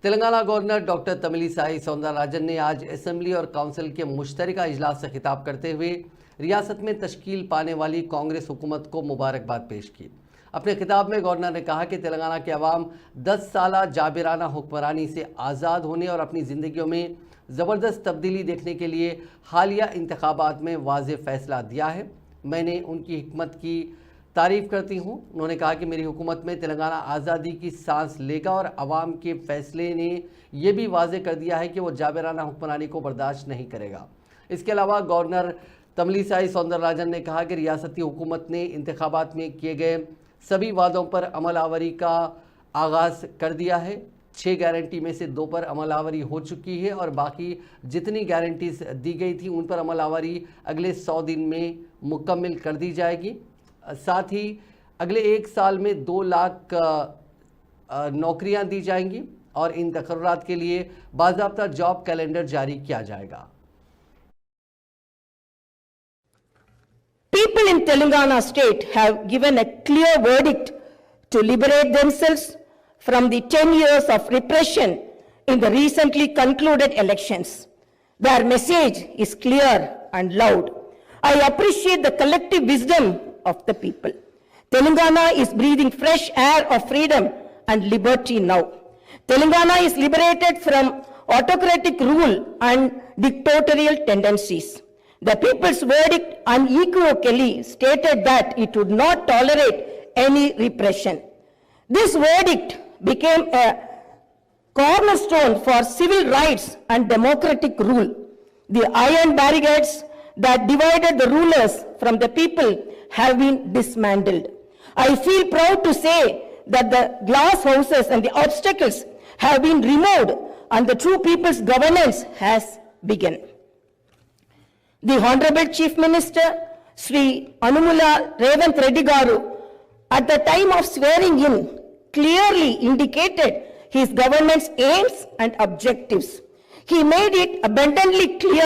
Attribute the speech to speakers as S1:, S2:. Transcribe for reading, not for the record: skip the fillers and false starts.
S1: Telangana governor doctor Tamilisai Soundararajan ने आज assembly और काउंसिल के मुश्तरका इजलास से खिताब करते हुए रियासत में तश्कील पाने वाली कांग्रेस हुकूमत को मुबारकबाद पेश की। अपने खिताब में गवर्नर ने कहा कि तेलंगाना के अवाम 10 साल जाबिराना हुक्मरानी से आज़ाद होने और अपनी ज़िंदगियों में ज़बरदस्त तब्दीली देखने के लिए हालिया इंतखाबात में वाज़ेह फ़ैसला दिया है। मैंने उनकी हिकमत की तारीफ़ करती हूँ। उन्होंने कहा कि मेरी हुकूमत में तेलंगाना आज़ादी की सांस लेगा और अवाम के फैसले ने यह भी वाज़ेह कर दिया है कि वो जाबिराना हुक्मरानी को बर्दाश्त नहीं करेगा। इसके अलावा गवर्नर तमिलिसाई सौंदरराजन ने कहा कि रियासती हुकूमत ने इंतखाबात में किए गए सभी वादों पर अमल आवरी का आगाज़ कर दिया है। 6 गारंटी में से 2 पर अमल आवरी हो चुकी है और बाकी जितनी गारंटीज दी गई थी उन पर अमल आवरी अगले 100 दिन में मुकम्मल कर दी जाएगी। साथ ही अगले 1 साल में 2 लाख नौकरियां दी जाएंगी और इन तकर्रुरात के लिए बाज़ाब्ता जॉब कैलेंडर जारी किया जाएगा।
S2: People in Telangana state have given a clear verdict to liberate themselves from the 10 years of repression in the recently concluded elections. Their message is clear and loud. I appreciate the collective wisdom of the people. Telangana is breathing fresh air of freedom and liberty now. Telangana is liberated from autocratic rule and dictatorial tendencies. The people's verdict unequivocally stated that it would not tolerate any repression. This verdict became a cornerstone for civil rights and democratic rule. The iron barricades that divided the rulers from the people have been dismantled. I feel proud to say that the glass houses and the obstacles have been removed and the true people's governance has begun. The Honorable Chief Minister, Sri Anumula Revanth Reddy Garu, at the time of swearing in, clearly indicated his government's aims and objectives. He made it abundantly clear